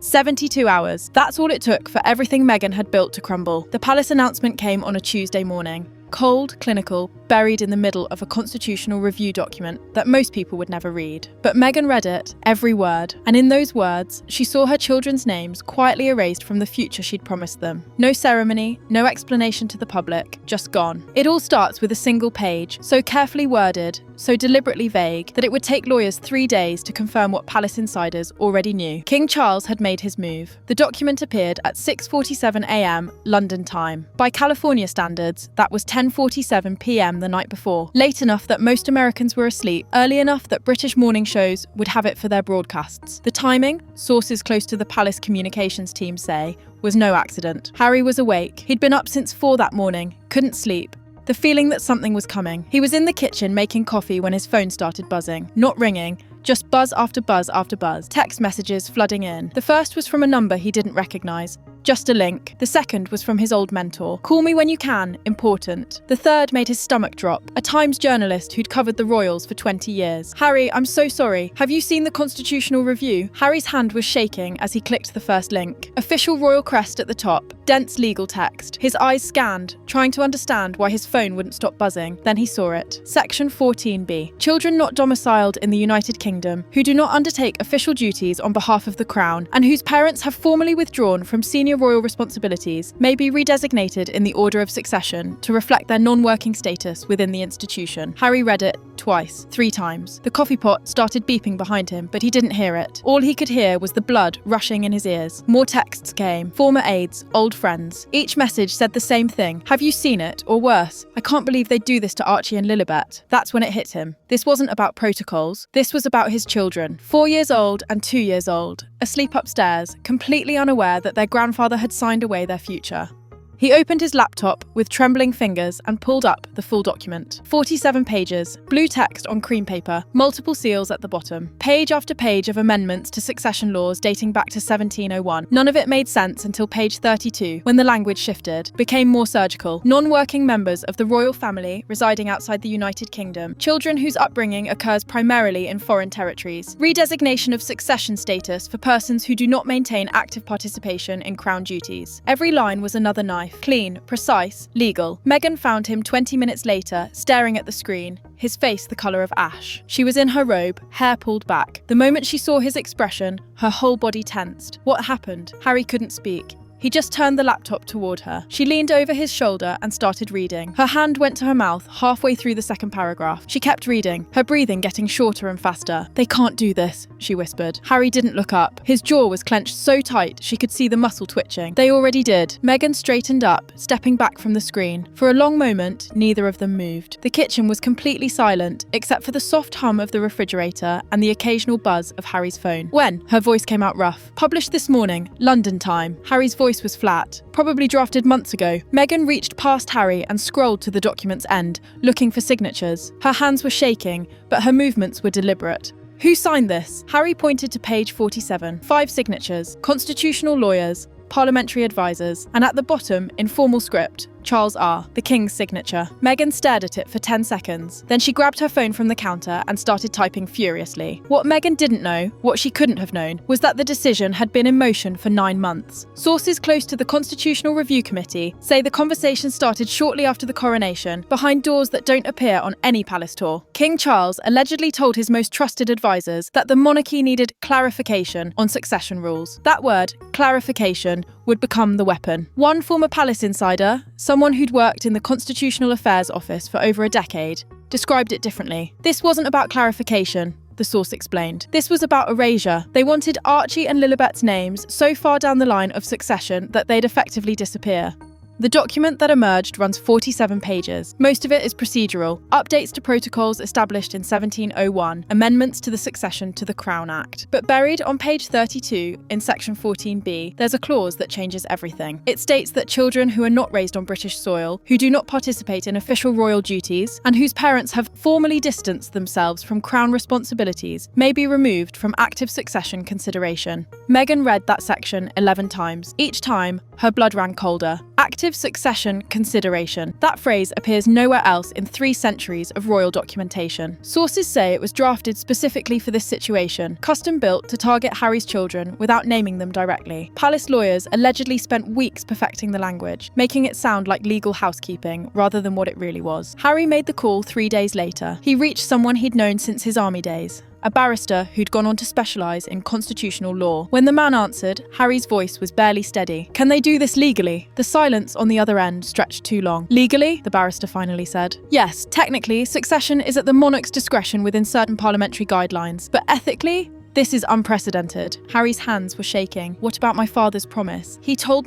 72 hours. That's all it took for everything Meghan had built to crumble. The palace announcement came on a Tuesday morning. Cold, clinical, buried in the middle of a constitutional review document that most people would never read. But Meghan read it, every word, and in those words, she saw her children's names quietly erased from the future she'd promised them. No ceremony, no explanation to the public, just gone. It all starts with a single page, so carefully worded, so deliberately vague, that it would take lawyers 3 days to confirm what palace insiders already knew. King Charles had made his move. The document appeared at 6:47 a.m. London time. By California standards, that was 10:47 p.m. the night before. Late enough that most Americans were asleep, early enough that British morning shows would have it for their broadcasts. The timing, sources close to the palace communications team say, was no accident. Harry was awake. He'd been up since 4 that morning, couldn't sleep. The feeling that something was coming. He was in the kitchen making coffee when his phone started buzzing. Not ringing, just buzz after buzz after buzz. Text messages flooding in. The first was from a number he didn't recognise. Just a link. The second was from his old mentor. Call me when you can, important. The third made his stomach drop. A Times journalist who'd covered the royals for 20 years. Harry, I'm so sorry. Have you seen the constitutional review? Harry's hand was shaking as he clicked the first link. Official royal crest at the top. Dense legal text. His eyes scanned, trying to understand why his phone wouldn't stop buzzing. Then he saw it. Section 14b. Children not domiciled in the United Kingdom, who do not undertake official duties on behalf of the Crown, and whose parents have formally withdrawn from senior royal responsibilities, may be redesignated in the order of succession to reflect their non-working status within the institution. Harry read it twice, 3 times. The coffee pot started beeping behind him, but he didn't hear it. All he could hear was the blood rushing in his ears. More texts came. Former aides, old friends. Each message said the same thing. Have you seen it? Or worse, I can't believe they'd do this to Archie and Lilibet. That's when it hit him. This wasn't about protocols. This was about his children. 4 years old and 2 years old. Asleep upstairs, completely unaware that their grandfather had signed away their future. He opened his laptop with trembling fingers and pulled up the full document. 47 pages, blue text on cream paper, multiple seals at the bottom. Page after page of amendments to succession laws dating back to 1701. None of it made sense until page 32, when the language shifted, became more surgical. Non-working members of the royal family residing outside the United Kingdom. Children whose upbringing occurs primarily in foreign territories. Redesignation of succession status for persons who do not maintain active participation in Crown duties. Every line was another knife. Clean, precise, legal. Meghan found him 20 minutes later, staring at the screen, his face the colour of ash. She was in her robe, hair pulled back. The moment she saw his expression, her whole body tensed. What happened? Harry couldn't speak. He just turned the laptop toward her. She leaned over his shoulder and started reading. Her hand went to her mouth halfway through the second paragraph. She kept reading, her breathing getting shorter and faster. They can't do this, she whispered. Harry didn't look up. His jaw was clenched so tight she could see the muscle twitching. They already did. Meghan straightened up, stepping back from the screen. For a long moment, neither of them moved. The kitchen was completely silent, except for the soft hum of the refrigerator and the occasional buzz of Harry's phone. When? Her voice came out rough. Published this morning, London time. Harry's voice was flat, probably drafted months ago. Meghan reached past Harry and scrolled to the document's end, looking for signatures. Her hands were shaking, but her movements were deliberate. Who signed this? Harry pointed to page 47. 5 signatures, constitutional lawyers, parliamentary advisors, and at the bottom, in formal script, Charles R., the King's signature. Meghan stared at it for 10 seconds. Then she grabbed her phone from the counter and started typing furiously. What Meghan didn't know, what she couldn't have known, was that the decision had been in motion for 9 months. Sources close to the Constitutional Review Committee say the conversation started shortly after the coronation, behind doors that don't appear on any palace tour. King Charles allegedly told his most trusted advisors that the monarchy needed clarification on succession rules. That word, clarification, would become the weapon. One former palace insider, someone who'd worked in the Constitutional Affairs Office for over a decade, described it differently. This wasn't about clarification, the source explained. This was about erasure. They wanted Archie and Lilibet's names so far down the line of succession that they'd effectively disappear. The document that emerged runs 47 pages. Most of it is procedural, updates to protocols established in 1701, amendments to the Succession to the Crown Act. But buried on page 32, in section 14b, there's a clause that changes everything. It states that children who are not raised on British soil, who do not participate in official royal duties, and whose parents have formally distanced themselves from Crown responsibilities, may be removed from active succession consideration. Meghan read that section 11 times. Each time, Her blood ran colder. Active succession consideration. That phrase appears nowhere else in 3 centuries of royal documentation. Sources say it was drafted specifically for this situation, custom-built to target Harry's children without naming them directly. Palace lawyers allegedly spent weeks perfecting the language, making it sound like legal housekeeping rather than what it really was. Harry made the call 3 days later. He reached someone he'd known since his army days, a barrister who'd gone on to specialise in constitutional law. When the man answered, Harry's voice was barely steady. "Can they do this legally?" The silence on the other end stretched too long. "Legally?" the barrister finally said. "Yes, technically, succession is at the monarch's discretion within certain parliamentary guidelines. But ethically? This is unprecedented." Harry's hands were shaking. "What about my father's promise? He told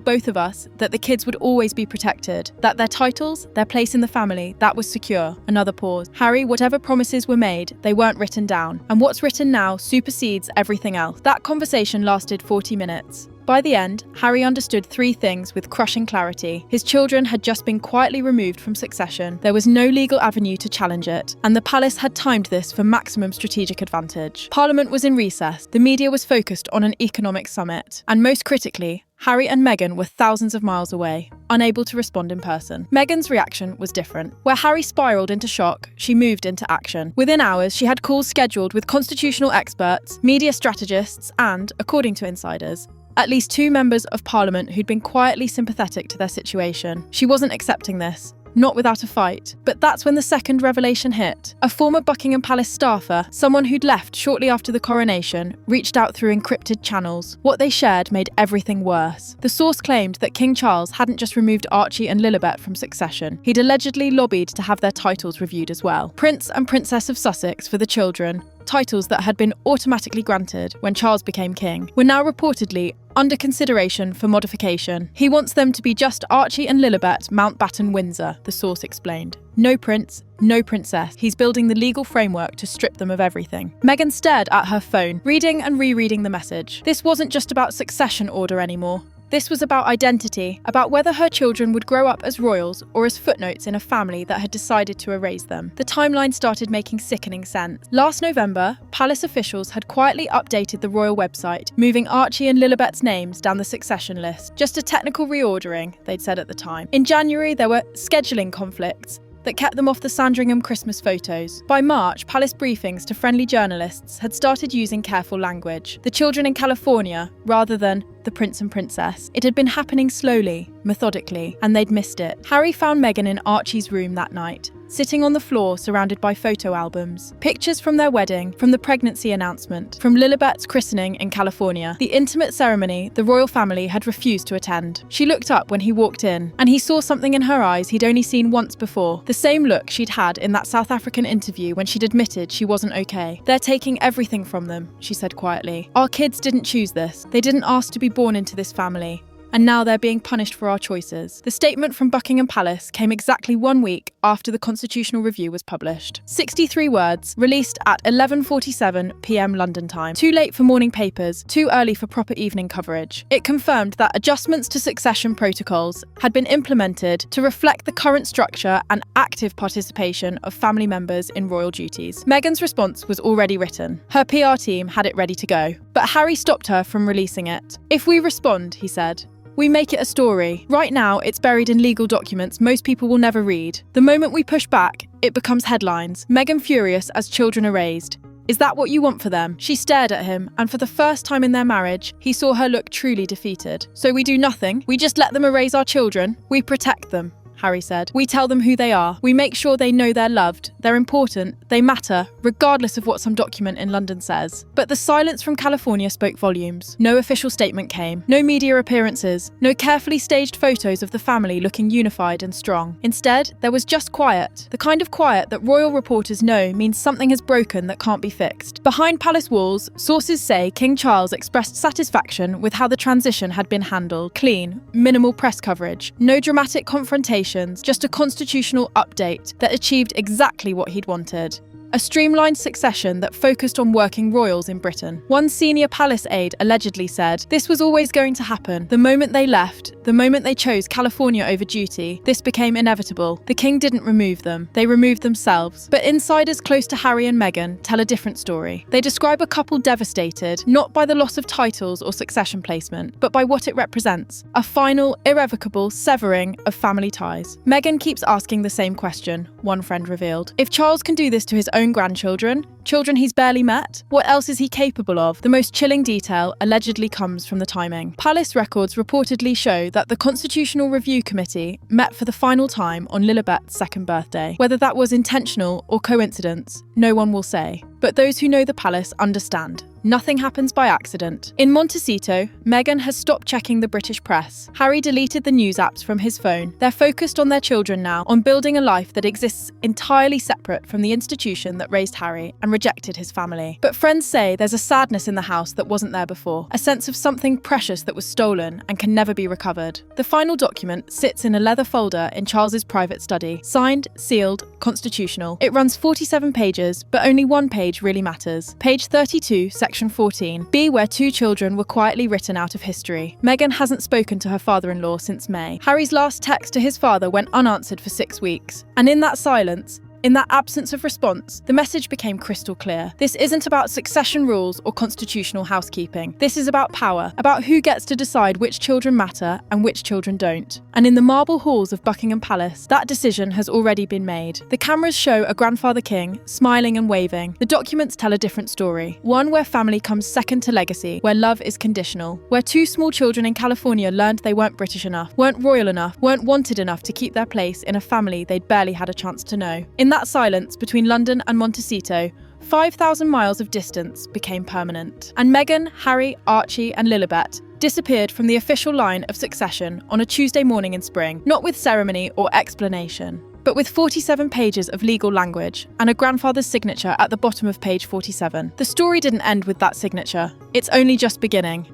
both of us, that the kids would always be protected, that their titles, their place in the family, that was secure." Another pause. "Harry, whatever promises were made, they weren't written down. And what's written now supersedes everything else." That conversation lasted 40 minutes. By the end, Harry understood 3 things with crushing clarity. His children had just been quietly removed from succession, there was no legal avenue to challenge it, and the palace had timed this for maximum strategic advantage. Parliament was in recess, the media was focused on an economic summit, and most critically, Harry and Meghan were thousands of miles away, unable to respond in person. Meghan's reaction was different. Where Harry spiraled into shock, she moved into action. Within hours, she had calls scheduled with constitutional experts, media strategists, and, according to insiders, at least 2 members of Parliament who'd been quietly sympathetic to their situation. She wasn't accepting this. Not without a fight. But that's when the second revelation hit. A former Buckingham Palace staffer, someone who'd left shortly after the coronation, reached out through encrypted channels. What they shared made everything worse. The source claimed that King Charles hadn't just removed Archie and Lilibet from succession, he'd allegedly lobbied to have their titles reviewed as well. Prince and Princess of Sussex for the children, titles that had been automatically granted when Charles became king, were now reportedly under consideration for modification. He wants them to be just Archie and Lilibet Mountbatten Windsor, the source explained. No prince, no princess. He's building the legal framework to strip them of everything. Meghan stared at her phone, reading and rereading the message. This wasn't just about succession order anymore. This was about identity, about whether her children would grow up as royals or as footnotes in a family that had decided to erase them. The timeline started making sickening sense. Last November, palace officials had quietly updated the royal website, moving Archie and Lilibet's names down the succession list. Just a technical reordering, they'd said at the time. In January, there were scheduling conflicts that kept them off the Sandringham Christmas photos. By March, palace briefings to friendly journalists had started using careful language. The children in California, rather than the prince and princess. It had been happening slowly, methodically, and they'd missed it. Harry found Meghan in Archie's room that night, sitting on the floor surrounded by photo albums. Pictures from their wedding, from the pregnancy announcement, from Lilibet's christening in California. The intimate ceremony the royal family had refused to attend. She looked up when he walked in, and he saw something in her eyes he'd only seen once before. The same look she'd had in that South African interview when she'd admitted she wasn't okay. "They're taking everything from them," she said quietly. "Our kids didn't choose this. They didn't ask to be born into this family. And now they're being punished for our choices." The statement from Buckingham Palace came exactly 1 week after the constitutional review was published. 63 words, released at 11:47 p.m. London time. Too late for morning papers, too early for proper evening coverage. It confirmed that adjustments to succession protocols had been implemented to reflect the current structure and active participation of family members in royal duties. Meghan's response was already written. Her PR team had it ready to go. But Harry stopped her from releasing it. "If we respond," he said, "we make it a story. Right now, it's buried in legal documents most people will never read. The moment we push back, it becomes headlines. Meghan furious as children are raised. Is that what you want for them?" She stared at him, and for the first time in their marriage, he saw her look truly defeated. "So we do nothing? We just let them erase our children? We protect them," Harry said. "We tell them who they are. We make sure they know they're loved, they're important, they matter, regardless of what some document in London says." But the silence from California spoke volumes. No official statement came. No media appearances. No carefully staged photos of the family looking unified and strong. Instead, there was just quiet. The kind of quiet that royal reporters know means something has broken that can't be fixed. Behind palace walls, sources say King Charles expressed satisfaction with how the transition had been handled. Clean, minimal press coverage. No dramatic confrontation. Just a constitutional update that achieved exactly what he'd wanted. a streamlined succession that focused on working royals in Britain. One senior palace aide allegedly said, "This was always going to happen. The moment they left, the moment they chose California over duty, this became inevitable. The king didn't remove them. They removed themselves." But insiders close to Harry and Meghan tell a different story. They describe a couple devastated, not by the loss of titles or succession placement, but by what it represents: a final, irrevocable severing of family ties. Meghan keeps asking the same question, one friend revealed. If Charles can do this to his own grandchildren, children he's barely met, what else is he capable of? The most chilling detail allegedly comes from the timing. Palace records reportedly show that the Constitutional Review Committee met for the final time on Lilibet's second birthday. Whether that was intentional or coincidence, no one will say. But those who know the palace understand. Nothing happens by accident. In Montecito, Meghan has stopped checking the British press. Harry deleted the news apps from his phone. They're focused on their children now, on building a life that exists entirely separate from the institution that raised Harry and rejected his family. But friends say there's a sadness in the house that wasn't there before, a sense of something precious that was stolen and can never be recovered. The final document sits in a leather folder in Charles's private study, signed, sealed, constitutional. It runs 47 pages, but only one page really matters. Page 32, section 14. Be where two children were quietly written out of history. Meghan hasn't spoken to her father-in-law since May. Harry's last text to his father went unanswered for 6 weeks. And in that silence, in that absence of response, the message became crystal clear. This isn't about succession rules or constitutional housekeeping. This is about power, about who gets to decide which children matter and which children don't. And in the marble halls of Buckingham Palace, that decision has already been made. The cameras show a grandfather king, smiling and waving. The documents tell a different story. One where family comes second to legacy, where love is conditional, where two small children in California learned they weren't British enough, weren't royal enough, weren't wanted enough to keep their place in a family they'd barely had a chance to know. In that silence between London and Montecito, 5,000 miles of distance became permanent. And Meghan, Harry, Archie and Lilibet disappeared from the official line of succession on a Tuesday morning in spring, not with ceremony or explanation, but with 47 pages of legal language and a grandfather's signature at the bottom of page 47. The story didn't end with that signature. It's only just beginning.